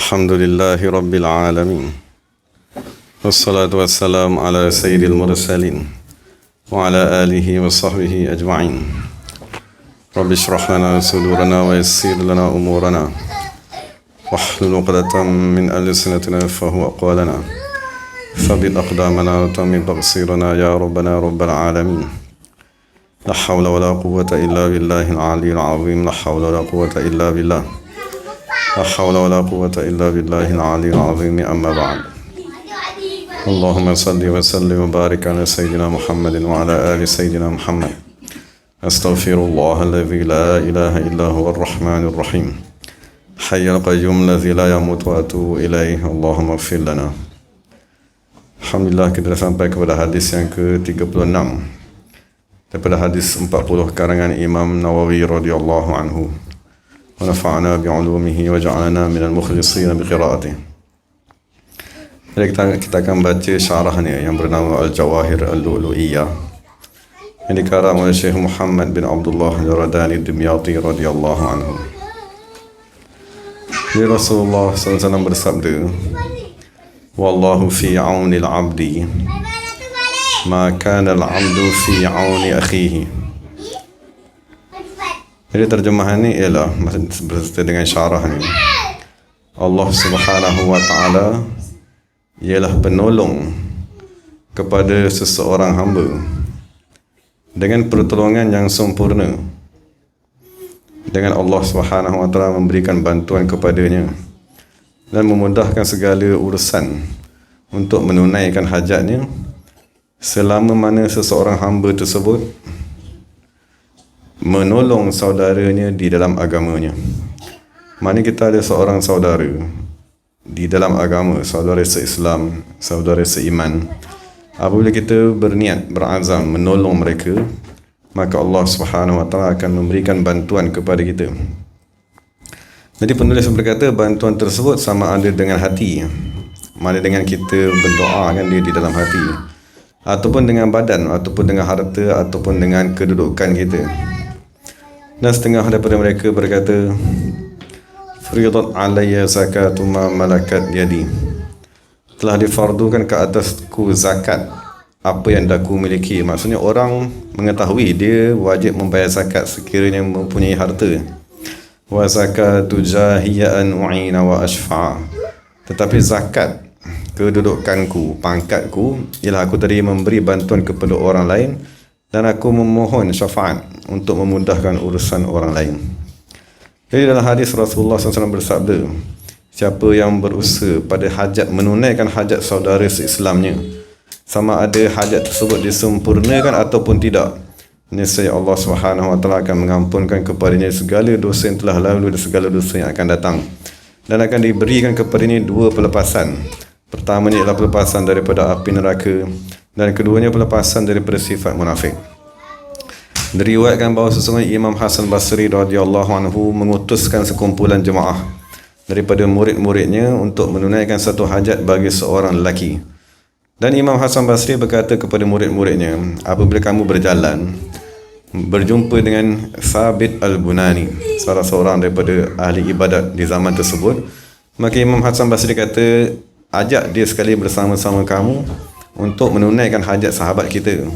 الحمد لله رب العالمين والصلاة والسلام على سيد المرسلين وعلى آله وصحبه أجمعين رب اشرح لنا صدورنا ويسر لنا أمورنا واحلل عقدة من ألسنتنا يفقهوا أقوالنا ثبت أقدامنا وتمم تقصيرنا يا ربنا رب العالمين لا حول ولا قوة إلا بالله العلي العظيم لا حول ولا قوة إلا بالله لا حول ولا قوة إلا بالله العلي العظيم أما بعد اللهم صل وسلم وبارك على سيدنا محمد وعلى آل سيدنا محمد أستغفر الله الذي لا إله إلا هو الرحمن الرحيم حي القيوم الذي لا يموت وأتوب إليه اللهم اغفر لنا. Alhamdulillah, kita dah sampai kepada hadis yang ke-36 daripada hadis 40 karangan Imam Nawawi radhiyallahu anhu. Wa nafa'ana bi'ulumihi wa ja'alana minal mukhlisin biqira'atih. Jadi kita akan baca syarahnya yang bernama Al-Jawahir Al-Lu'lu'iyah yang dikarang oleh Syekh Muhammad bin Abdullah Al-Radani Dimyati radhiyallahu anhu. Jadi Rasulullah SAW bersabda, Wallahu fi auni al-abdi ma kana al-abdu fi auni akhihi. Jadi terjemahan ni ialah berserta dengan syarah ni, Allah Subhanahu wa taala ialah penolong kepada seseorang hamba dengan pertolongan yang sempurna, dengan Allah Subhanahu wa taala memberikan bantuan kepadanya dan memudahkan segala urusan untuk menunaikan hajatnya selama mana seseorang hamba tersebut menolong saudaranya di dalam agamanya. Mana kita ada seorang saudara di dalam agama, saudara se-Islam, saudara seiman, apabila kita berniat, berazam menolong mereka, maka Allah Subhanahu wa taala akan memberikan bantuan kepada kita. Jadi penulis berkata bantuan tersebut sama ada dengan hati, mana dengan kita berdoa kan dia di dalam hati, ataupun dengan badan, ataupun dengan harta, ataupun dengan kedudukan kita. Dan setengah daripada mereka berkata, Furidat alayya zakatu ma malakat yadi. Telah difardukan ke atasku zakat apa yang aku miliki. Maksudnya orang mengetahui dia wajib membayar zakat sekiranya mempunyai harta. Wa zakatu jahiyaan u'ina wa ashfa'a. Tetapi zakat kedudukanku, pangkatku, ialah aku tadi memberi bantuan kepada orang lain dan aku memohon syafaat untuk memudahkan urusan orang lain. Jadi dalam hadis Rasulullah SAW bersabda, siapa yang berusaha pada hajat, menunaikan hajat saudara se-Islamnya, sama ada hajat tersebut disempurnakan ataupun tidak, nescaya Allah Subhanahu wa taala akan mengampunkan kepadanya segala dosa yang telah lalu dan segala dosa yang akan datang, dan akan diberikan kepadanya dua pelepasan. Pertamanya ialah pelepasan daripada api neraka, dan keduanya pelepasan daripada sifat munafik. Diriwayatkan bahawa sesungguhnya Imam Hasan Basri radhiyallahu anhu mengutuskan sekumpulan jemaah daripada murid-muridnya untuk menunaikan satu hajat bagi seorang lelaki. Dan Imam Hasan Basri berkata kepada murid-muridnya, apabila kamu berjalan berjumpa dengan Thabit Al-Bunani, salah seorang daripada ahli ibadat di zaman tersebut, maka Imam Hasan Basri kata, ajak dia sekali bersama-sama kamu untuk menunaikan hajat sahabat kita.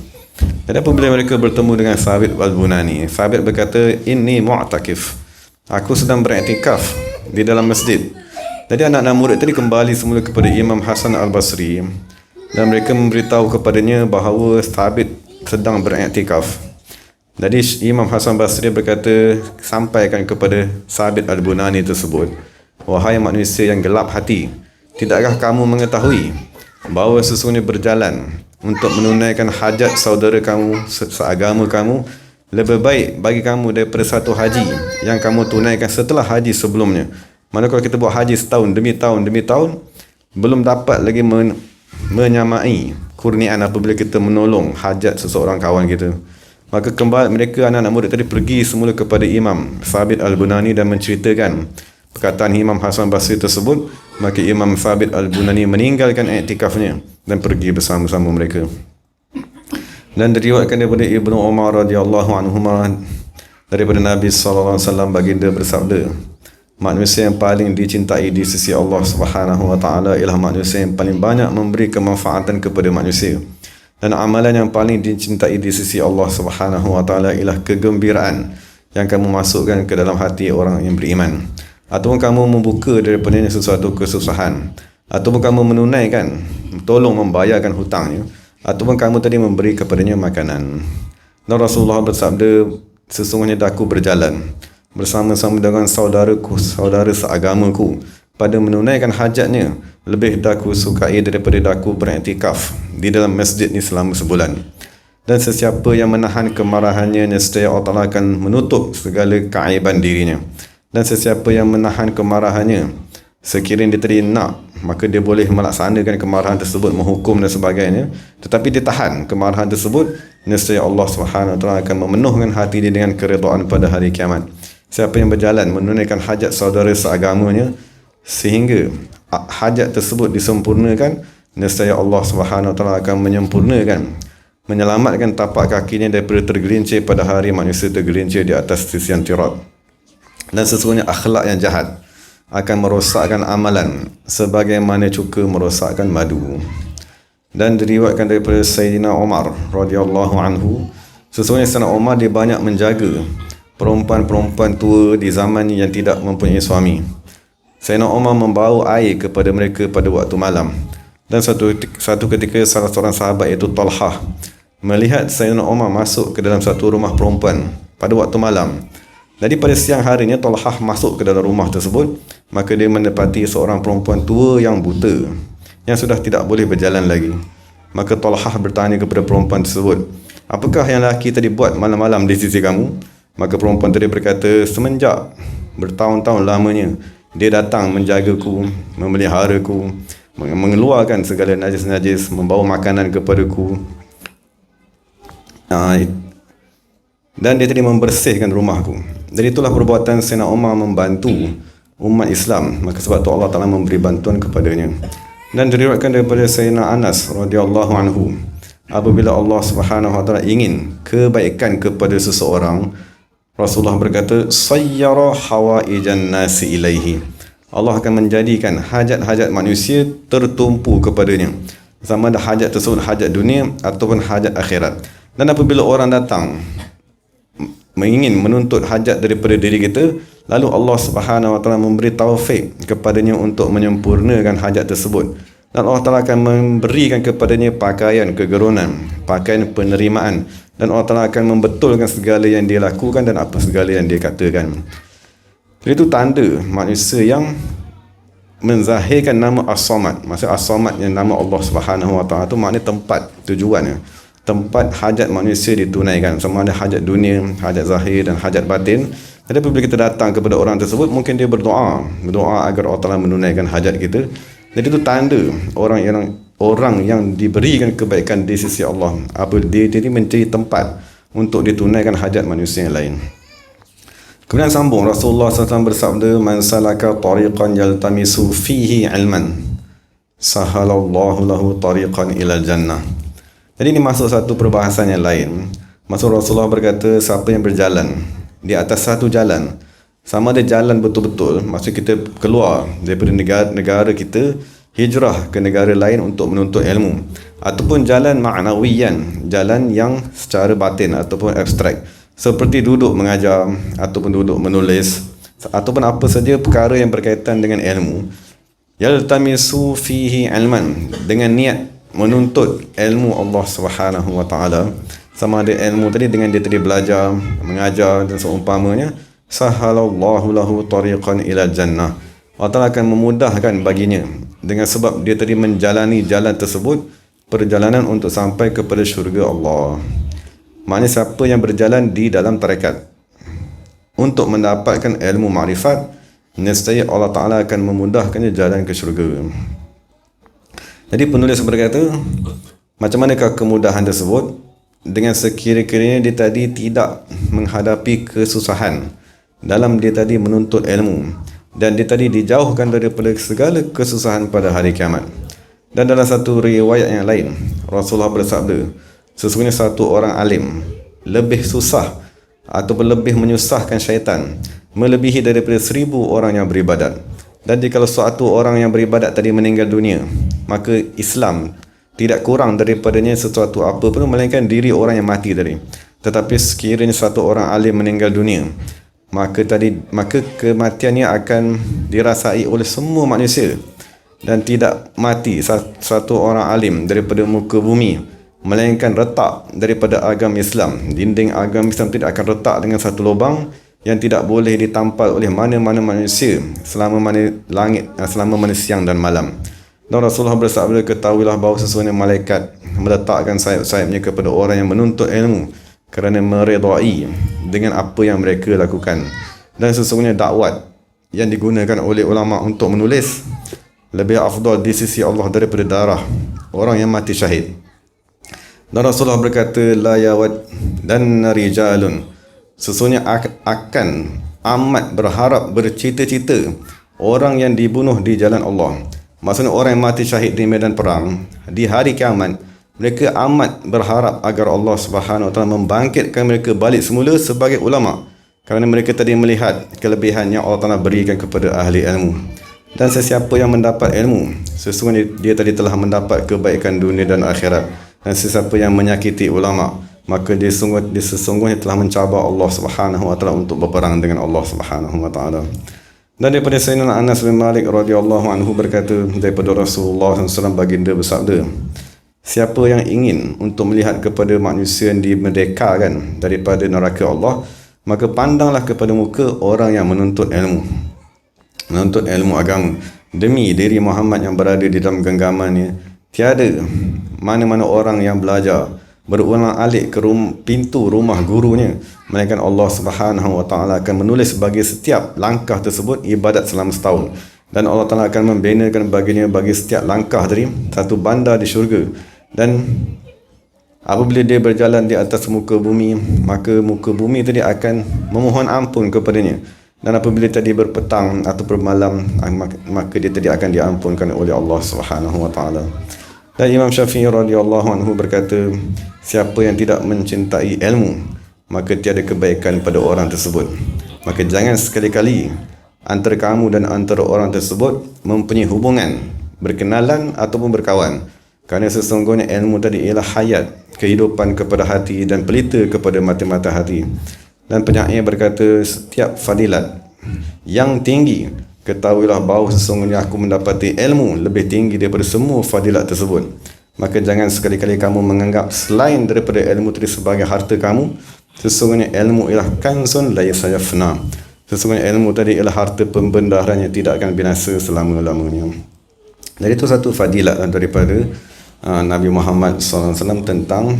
Dan apabila mereka bertemu dengan Thabit Al-Bunani, Thabit berkata, inni mu'takif, aku sedang beriktikaf di dalam masjid. Jadi anak-anak murid tadi kembali semula kepada Imam Hasan Al-Basri dan mereka memberitahu kepadanya bahawa Thabit sedang beriktikaf. Jadi Imam Hasan Basri berkata, sampaikan kepada Thabit Al-Bunani tersebut, wahai manusia yang gelap hati, tidakkah kamu mengetahui bahawa sesungguhnya berjalan untuk menunaikan hajat saudara kamu, seagama kamu, lebih baik bagi kamu daripada satu haji yang kamu tunaikan setelah haji sebelumnya. Mana kalau kita buat haji setahun demi tahun, belum dapat lagi menyamai kurniaan apabila kita menolong hajat seseorang kawan kita. Maka kembali mereka, anak-anak murid tadi, pergi semula kepada Imam Thabit Al-Bunani dan menceritakan perkataan Imam Hasan Basri tersebut. Maka Imam Thabit Al-Bunani meninggalkan iktikafnya dan pergi bersama-sama mereka. Dan diriwayatkan daripada Ibnu Umar radhiyallahu anhuma daripada Nabi sallallahu alaihi wasallam baginda bersabda, manusia yang paling dicintai di sisi Allah Subhanahu wa taala ialah manusia yang paling banyak memberi kemanfaatan kepada manusia. Dan amalan yang paling dicintai di sisi Allah Subhanahu wa taala ialah kegembiraan yang kamu masukkan ke dalam hati orang yang beriman. Ataupun kamu membuka daripada sesuatu kesusahan, ataupun kamu menunaikan, tolong membayarkan hutangnya, ataupun kamu tadi memberi kepadanya makanan. Dan Rasulullah bersabda, sesungguhnya aku berjalan bersama-sama dengan saudaraku, saudara seagamaku pada menunaikan hajatnya, lebih daku sukai daripada daku beriktikaf di dalam masjid ni selama sebulan. Dan sesiapa yang menahan kemarahannya, nescaya Allah Ta'ala akan menutup segala keaiban dirinya. Dan sesiapa yang menahan kemarahannya, sekiranya dia tadi nak, maka dia boleh melaksanakan kemarahan tersebut, menghukum dan sebagainya, tetapi dia tahan kemarahan tersebut, nescaya Allah Subhanahu wa taala akan memenuhkan hati dia dengan keredaan pada hari kiamat. Siapa yang berjalan menunaikan hajat saudara seagamanya sehingga hajat tersebut disempurnakan, nescaya Allah Subhanahu wa taala akan menyempurnakan, menyelamatkan tapak kakinya daripada tergelincir pada hari manusia tergelincir di atas tisian tirat. Dan sesungguhnya akhlak yang jahat akan merosakkan amalan sebagaimana cuka merosakkan madu. Dan diriwayatkan daripada Sayyidina Umar radhiyallahu anhu, sesungguhnya Sayyidina Umar dia banyak menjaga perempuan-perempuan tua di zaman yang tidak mempunyai suami. Sayyidina Umar membawa air kepada mereka pada waktu malam. Dan satu ketika salah seorang sahabat iaitu Talhah melihat Sayyidina Umar masuk ke dalam satu rumah perempuan pada waktu malam. Jadi pada siang harinya Talhah masuk ke dalam rumah tersebut, maka dia mendapati seorang perempuan tua yang buta, yang sudah tidak boleh berjalan lagi. Maka Talhah bertanya kepada perempuan tersebut, apakah yang lelaki tadi buat malam-malam di sisi kamu? Maka perempuan tadi berkata, semenjak bertahun-tahun lamanya dia datang menjagaku, memeliharaku, mengeluarkan segala najis-najis, membawa makanan kepadaku, dan dia tadi membersihkan rumahku. Jadi itulah perbuatan Sayyidina Umar membantu umat Islam, maka sebab tu Allah Ta'ala memberi bantuan kepadanya. Dan diriwayatkan daripada Sayyidina Anas radhiyallahu anhu, apabila Allah Subhanahu wa taala ingin kebaikan kepada seseorang, Rasulullah berkata, sayyara hawaijan nasi ilaihi. Allah akan menjadikan hajat-hajat manusia tertumpu kepadanya, sama ada hajat tersebut hajat dunia ataupun hajat akhirat. Dan apabila orang datang ingin menuntut hajat daripada diri kita, lalu Allah Subhanahu wa taala memberi taufik kepadanya untuk menyempurnakan hajat tersebut, dan Allah Taala akan memberikan kepadanya pakaian kegerunan, pakaian penerimaan, dan Allah Taala akan membetulkan segala yang dia lakukan dan apa segala yang dia katakan. Jadi itu tanda manusia yang menzahirkan nama As-Samad. Maksud As-Samad yang nama Allah Subhanahu wa taala itu maknanya tempat, tujuannya tempat hajat manusia ditunaikan, sama ada hajat dunia, hajat zahir dan hajat batin. Jadi apabila kita datang kepada orang tersebut, mungkin dia berdoa agar Allah Taala menunaikan hajat kita. Jadi itu tanda orang yang diberikan kebaikan di sisi Allah, apabila dia mencari tempat untuk ditunaikan hajat manusia yang lain. Kemudian sambung Rasulullah SAW bersabda, man salaka tariqan yaltamisu fihi ilman sahalallahu lahu tariqan ilal jannah. Jadi ini masuk satu perbahasan yang lain. Maksud Rasulullah berkata, siapa yang berjalan di atas satu jalan, sama ada jalan betul-betul, maksud kita keluar daripada negara kita, hijrah ke negara lain untuk menuntut ilmu, ataupun jalan ma'nawiyan, jalan yang secara batin ataupun abstrak, seperti duduk mengajar ataupun duduk menulis, ataupun apa saja perkara yang berkaitan dengan ilmu, yaltamisu fihi ilman, dengan niat menuntut ilmu Allah Subhanahu wa taala, sama ada ilmu tadi dengan dia tadi belajar, mengajar dan seumpamanya, sahalallahu lahu tariqan ila jannah. Allah Ta'ala akan memudahkan baginya dengan sebab dia tadi menjalani jalan tersebut, perjalanan untuk sampai kepada syurga Allah. Maknanya siapa yang berjalan di dalam tarekat untuk mendapatkan ilmu makrifat, nescaya Allah Ta'ala akan memudahkannya jalan ke syurga. Jadi penulis berkata, macam manakah kemudahan tersebut? Dengan sekira-kiranya dia tadi tidak menghadapi kesusahan dalam dia tadi menuntut ilmu, dan dia tadi dijauhkan daripada segala kesusahan pada hari kiamat. Dan dalam satu riwayat yang lain, Rasulullah bersabda, sesungguhnya satu orang alim lebih susah ataupun lebih menyusahkan syaitan melebihi daripada 1,000 orang yang beribadat. Dan jika suatu orang yang beribadat tadi meninggal dunia, maka Islam tidak kurang daripadanya sesuatu apa pun melainkan diri orang yang mati tadi. Tetapi sekiranya suatu orang alim meninggal dunia, maka kematiannya akan dirasai oleh semua manusia, dan tidak mati satu orang alim daripada muka bumi melainkan retak daripada agama Islam. Dinding agama Islam tidak akan retak dengan satu lubang yang tidak boleh ditampal oleh mana-mana manusia selama mana siang dan malam. Dan Rasulullah bersabda, ketahuilah bahawa sesungguhnya malaikat meletakkan sayap-sayapnya kepada orang yang menuntut ilmu kerana meredai dengan apa yang mereka lakukan. Dan sesungguhnya dakwat yang digunakan oleh ulama untuk menulis lebih afdal di sisi Allah daripada darah orang yang mati syahid. Dan Rasulullah berkata, la yawad dan rijalun, sesungguhnya akan amat berharap, bercita-cita orang yang dibunuh di jalan Allah. Maksudnya orang yang mati syahid di medan perang di hari kiamat, mereka amat berharap agar Allah Subhanahu Wa Taala membangkitkan mereka balik semula sebagai ulama, kerana mereka tadi melihat kelebihan yang Allah Taala berikan kepada ahli ilmu. Dan sesiapa yang mendapat ilmu, sesungguhnya dia tadi telah mendapat kebaikan dunia dan akhirat. Dan sesiapa yang menyakiti ulama, maka dia sesungguhnya telah mencabar Allah Subhanahu Wa Taala untuk berperang dengan Allah Subhanahu Wa Taala. Dan daripada Sayyidina Anas bin Malik radhiyallahu anhu berkata, daripada Rasulullah SAW baginda bersabda, siapa yang ingin untuk melihat kepada manusia yang dimerdekakan daripada neraka Allah, maka pandanglah kepada muka orang yang menuntut ilmu agama. Demi diri Muhammad yang berada di dalam genggamannya, tiada mana-mana orang yang belajar berulang-alik ke pintu rumah gurunya, melainkan Allah Subhanahu Wa Taala akan menulis bagi setiap langkah tersebut ibadat selama setahun. Dan Allah Taala akan membinakan baginya bagi setiap langkah dari satu bandar di syurga. Dan apabila dia berjalan di atas muka bumi, maka muka bumi tadi akan memohon ampun kepadanya. Dan apabila tadi berpetang atau bermalam, maka dia tadi akan diampunkan oleh Allah Subhanahu Wa Taala. Dan Imam Syafi'i radhiyallahu anhu berkata, siapa yang tidak mencintai ilmu, maka tiada kebaikan pada orang tersebut. Maka jangan sekali-kali antara kamu dan antara orang tersebut mempunyai hubungan, berkenalan ataupun berkawan. Kerana sesungguhnya ilmu tadi ialah hayat, kehidupan kepada hati dan pelita kepada mata-mata hati. Dan penyair berkata, setiap fadilat yang tinggi, ketahuilah bahawa sesungguhnya aku mendapati ilmu lebih tinggi daripada semua fadilat tersebut. Maka jangan sekali-kali kamu menganggap selain daripada ilmu tadi sebagai harta kamu. Sesungguhnya ilmu ialah kanzun la yafna. Sesungguhnya ilmu tadi ialah harta pembendaharaan yang tidak akan binasa selama-lamanya. Jadi itu satu fadilat daripada Nabi Muhammad SAW tentang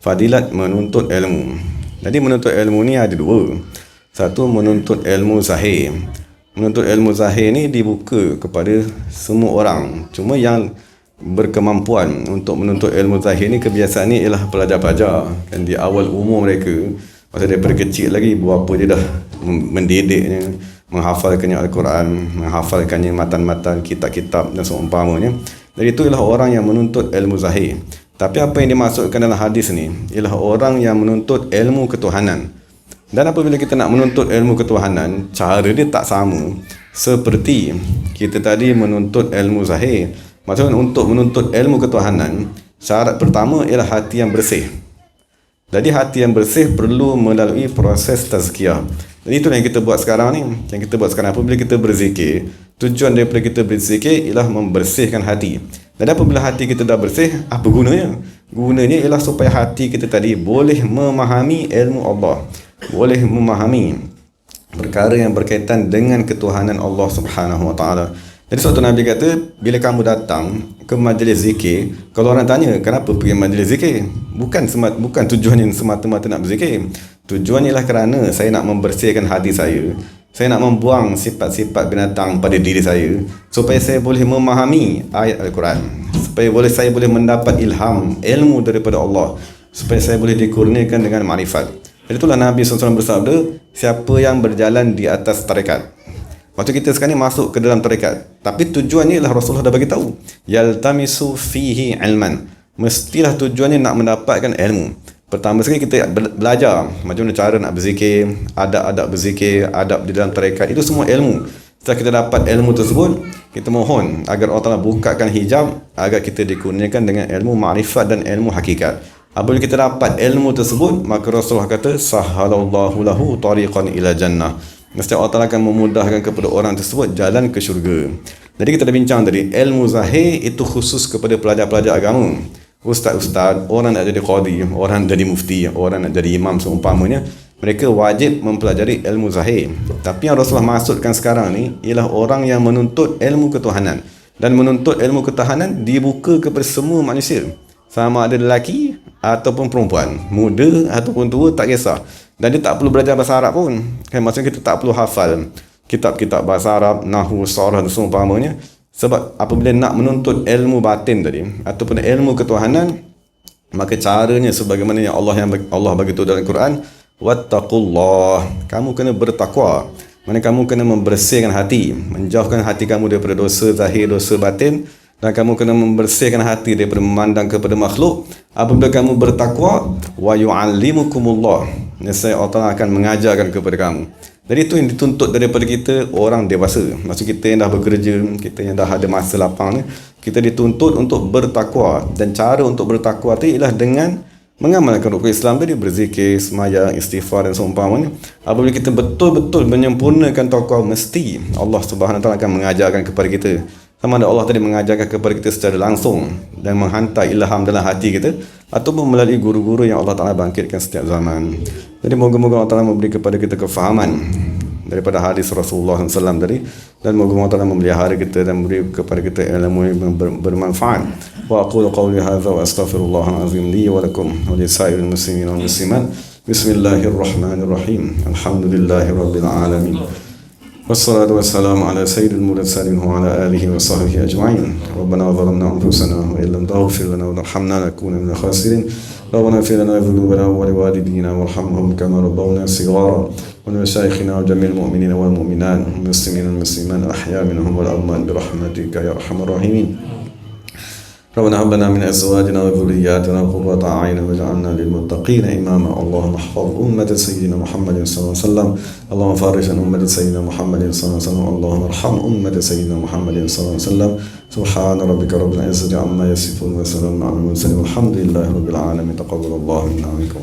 fadilat menuntut ilmu. Jadi menuntut ilmu ni ada dua. Satu, menuntut ilmu zahir. Menuntut ilmu zahir ni dibuka kepada semua orang. Cuma yang berkemampuan untuk menuntut ilmu zahir ni, kebiasaan ni ialah pelajar-pelajar. Dan di awal umur mereka, masa daripada kecil lagi, berapa dia dah mendidiknya, menghafalkannya Al-Quran, menghafalkannya matan-matan, kitab-kitab dan seumpamanya. Jadi itu ialah orang yang menuntut ilmu zahir. Tapi apa yang dimaksudkan dalam hadis ni ialah orang yang menuntut ilmu ketuhanan. Dan apabila kita nak menuntut ilmu ketuhanan, cara dia tak sama seperti kita tadi menuntut ilmu zahir. Maksudnya untuk menuntut ilmu ketuhanan, syarat pertama ialah hati yang bersih. Jadi hati yang bersih perlu melalui proses tazkiyah. Jadi itulah yang kita buat sekarang ni. Yang kita buat sekarang apabila kita berzikir, tujuan daripada kita berzikir ialah membersihkan hati. Dan apabila hati kita dah bersih, apa gunanya? Gunanya ialah supaya hati kita tadi boleh memahami ilmu Allah, boleh memahami perkara yang berkaitan dengan ketuhanan Allah Subhanahu Wa Taala. Jadi suatu Nabi kata, bila kamu datang ke majlis zikir, kalau orang tanya kenapa pergi majlis zikir, bukan tujuannya semata-mata nak berzikir. Tujuannya ialah kerana saya nak membersihkan hati saya. Saya nak membuang sifat-sifat binatang pada diri saya, supaya saya boleh memahami ayat Al-Quran, supaya saya boleh mendapat ilham, ilmu daripada Allah, supaya saya boleh dikurniakan dengan makrifat. Jadi itulah Nabi SAW bersabda, siapa yang berjalan di atas tarekat. Waktu kita sekarang ni masuk ke dalam tarekat, tapi tujuannya ialah Rasulullah dah bagi tahu, yaltamisu fihi ilman. Mestilah tujuannya nak mendapatkan ilmu. Pertama sekali kita belajar macam mana cara nak berzikir, adab-adab berzikir, adab di dalam tarekat, itu semua ilmu. Setelah kita dapat ilmu tersebut, kita mohon agar Allah Ta'ala bukakan hijab agar kita dikurniakan dengan ilmu ma'rifat dan ilmu hakikat. Apabila kita dapat ilmu tersebut, maka Rasulullah kata sahalallahu lahu tariqan ila jannah. Mesti Allah Ta'ala akan memudahkan kepada orang tersebut jalan ke syurga. Jadi kita dah bincang tadi, ilmu zahir itu khusus kepada pelajar-pelajar agama. Ustaz-ustaz, orang nak jadi qadi, orang nak jadi mufti, orang nak jadi imam seumpamanya, mereka wajib mempelajari ilmu zahir. Tapi yang Rasulullah maksudkan sekarang ni ialah orang yang menuntut ilmu ketuhanan. Dan menuntut ilmu ketuhanan dibuka kepada semua manusia, sama ada lelaki ataupun perempuan, muda ataupun tua, tak kisah. Dan dia tak perlu belajar bahasa Arab pun. Maksudnya kita tak perlu hafal kitab-kitab bahasa Arab, nahwu, sarah dan seumpamanya. Sebab apabila nak menuntut ilmu batin tadi ataupun ilmu ketuhanan, maka caranya sebagaimana yang Allah bagi tahu dalam Quran, wattaqullah, kamu kena bertakwa. Maksudnya kamu kena membersihkan hati, menjauhkan hati kamu daripada dosa zahir, dosa batin, dan kamu kena membersihkan hati daripada memandang kepada makhluk. Apabila kamu bertakwa, wa yu'allimukumullah, nescaya Allah akan mengajarkan kepada kamu. Jadi itu yang dituntut daripada kita orang dewasa. Maksud kita yang dah bekerja, kita yang dah ada masa lapang ni, kita dituntut untuk bertakwa. Dan cara untuk bertakwa itu ialah dengan mengamalkan rukun Islam tadi, berzikir, sembahyang, istighfar dan seumpamanya. Apabila kita betul-betul menyempurnakan takwa, mesti Allah Subhanahu Wa Taala akan mengajarkan kepada kita. Sama ada Allah tadi mengajarkan kepada kita secara langsung dan menghantar ilham dalam hati kita, ataupun melalui guru-guru yang Allah Ta'ala bangkitkan setiap zaman. Jadi moga-moga Allah Ta'ala memberi kepada kita kefahaman daripada hadis Rasulullah SAW tadi, dan moga-moga Allah Ta'ala memelihara kita dan memberi kepada kita ilmu yang bermanfaat. Wa aqulu qawli hadza wa astaghfirullahal azim li wa lakum wa lisairil muslimin wal muslimat. Bismillahirrahmanirrahim. Alhamdulillahirabbil alamin. والصلاة والسلام على سيد المرسلين وعلى آله وصحبه أجمعين. ربنا ظلمنا أنفسنا وإن لم تغفر لنا وترحمنا لنكون من الخاسرين. ربنا اغفر لنا ذنوبنا ولوالدينا وارحمهم كما ربونا صغارا، ولمشايخنا وجميع المؤمنين والمؤمنات والمسلمين والمسلمات الأحياء منهم والأموات برحمتك يا أرحم الراحمين. ربنا هب لنا من ازواجنا وذرياتنا قرة اعين واجعلنا للمتقين اماما. اللهم احفظ امة سيدنا محمد صلى الله عليه وسلم. اللهم فارج عن امة سيدنا محمد صلى الله عليه وسلم. اللهم ارحم امة سيدنا محمد صلى الله عليه وسلم. سبحان ربك رب العزة عما يصفون وسلام على المرسلين والحمد لله رب العالمين. تقبل الله منا ومنكم.